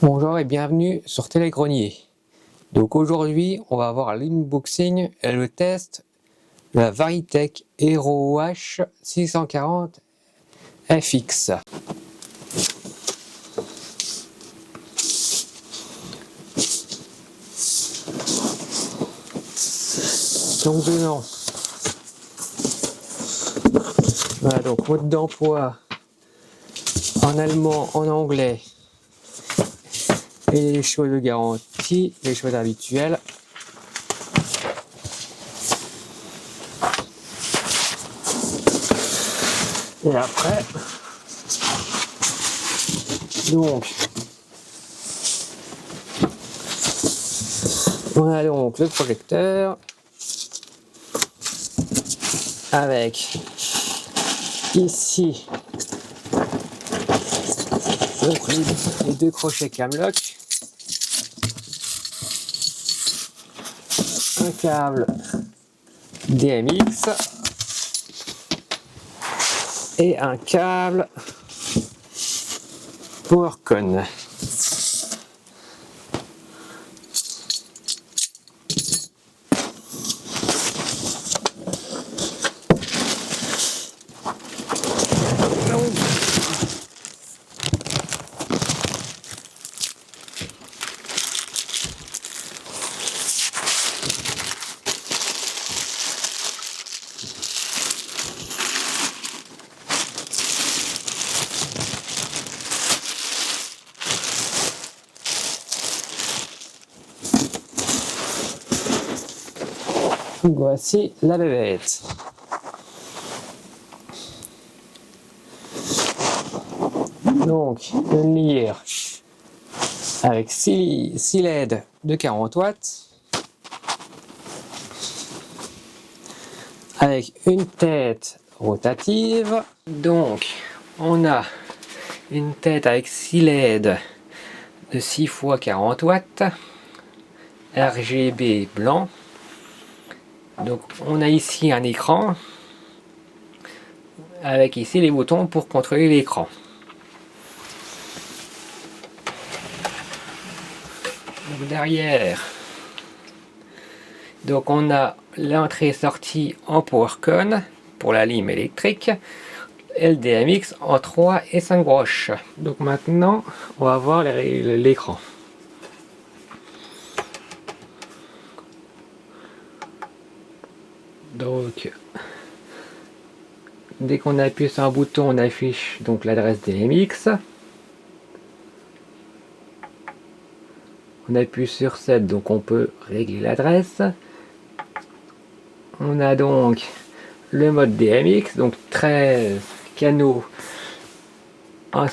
Bonjour et bienvenue sur Télégrenier. Donc aujourd'hui, on va voir l'inboxing et le test de la Varitech Hero H 640 FX. Donc dedans, voilà, donc mode d'emploi en allemand, en anglais et les choses de garantie, les choses habituelles. Et après, donc, on a donc le projecteur avec ici donc les deux crochets Camlock, un câble DMX et un câble PowerCon. Voici la bébête. Donc une lyre avec 6 LED de 40 watts avec une tête rotative. Donc on a une tête avec 6 LED de 6 x 40 watts RGB blanc. Donc on a ici un écran avec ici les boutons pour contrôler l'écran. Donc derrière, donc on a l'entrée-sortie en PowerCon pour la lime électrique, LDMX en 3 et 5 broches. Donc maintenant on va voir l'écran. Donc dès qu'on appuie sur un bouton, on affiche donc l'adresse DMX. On appuie sur 7, donc on peut régler l'adresse. On a donc le mode DMX, donc 13 canaux en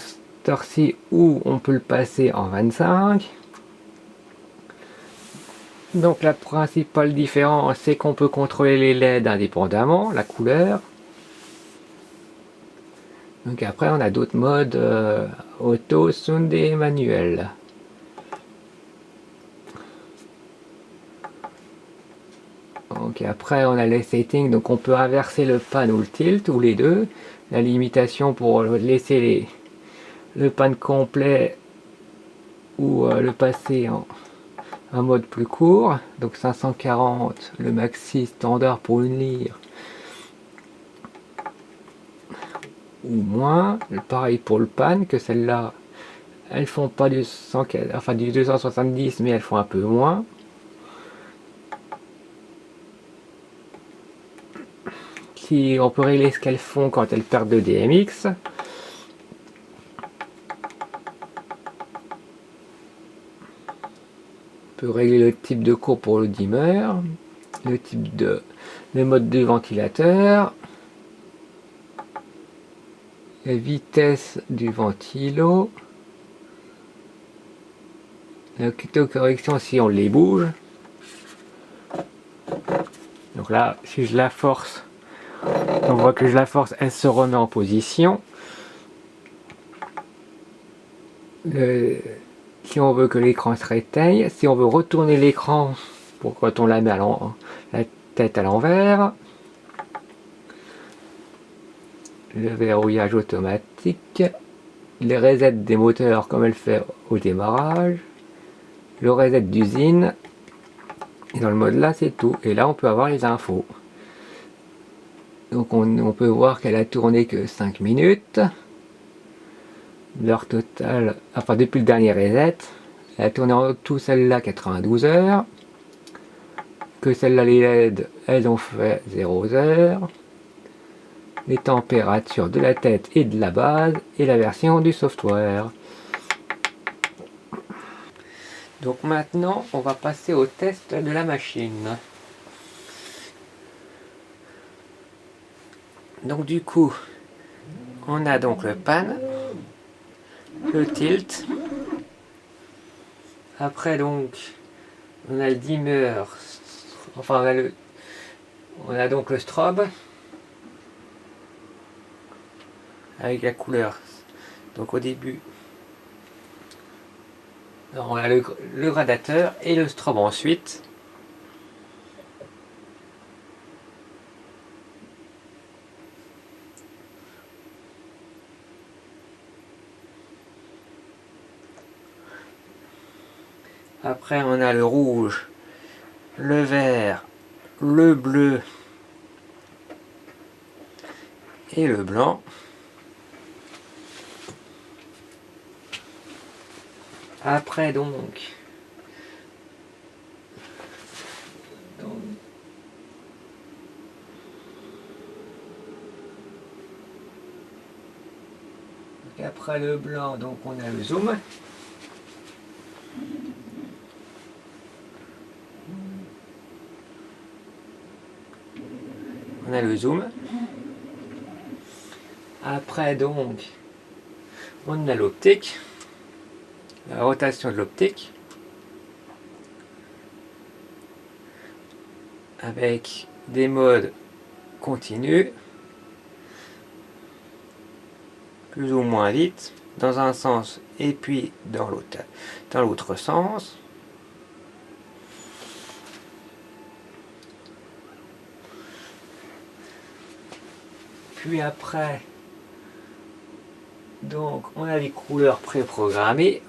torsi où on peut le passer en 25. Donc la principale différence, c'est qu'on peut contrôler les LED indépendamment, la couleur. Donc après on a d'autres modes auto, sound et manuel. Donc après on a les settings, donc on peut inverser le pan ou le tilt, ou les deux. La limitation pour laisser le pan complet ou le passer en mode plus court. Donc 540 le maxi standard pour une lyre. Ou moins, pareil pour le pan, que celles-là elles font pas du 270 mais elles font un peu moins. On peut régler ce qu'elles font quand elles perdent de DMX. On peut régler le type de courbe pour le dimmer, le mode de ventilateur, la vitesse du ventilo, l'autocorrection si on les bouge. Donc là, si je la force, on voit que je la force, elle se remet en position. Si on veut que l'écran se réteigne, si on veut retourner l'écran pour quand on la met la tête à l'envers, le verrouillage automatique, les resets des moteurs comme elle fait au démarrage, le reset d'usine, et dans le mode là c'est tout, et là on peut avoir les infos. Donc on peut voir qu'elle a tourné que 5 minutes, l'heure totale, enfin depuis le dernier reset, elle a tourné en tout celle-là 92 heures, que celle-là les LED elles ont fait 0 heures, les températures de la tête et de la base, et la version du software. Donc maintenant, on va passer au test de la machine. Donc du coup, on a donc le pan, le tilt. Après donc, on a le dimmer, enfin on a donc le strobe avec la couleur. Donc au début, on a le gradateur et le strobe ensuite. Après on a le rouge, le vert, le bleu et le blanc. Après donc après le blanc, donc on a le zoom. On a le zoom. Après donc, on a l'optique, la rotation de l'optique, avec des modes continus, plus ou moins vite, dans un sens et puis dans l'autre sens. Puis après, donc on a les couleurs préprogrammées.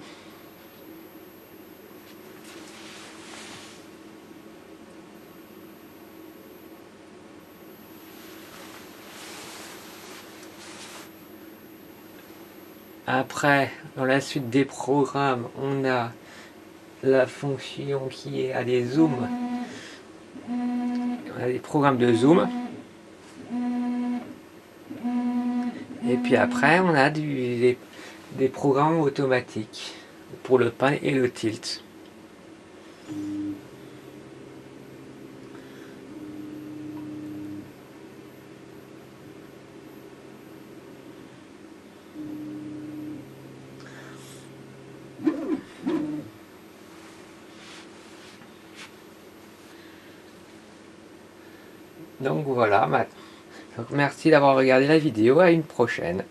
Après, dans la suite des programmes, on a la fonction qui est à des zooms. On a des programmes de zoom. Et puis après, on a des programmes automatiques pour le pan et le tilt. Donc voilà, donc merci d'avoir regardé la vidéo, à une prochaine.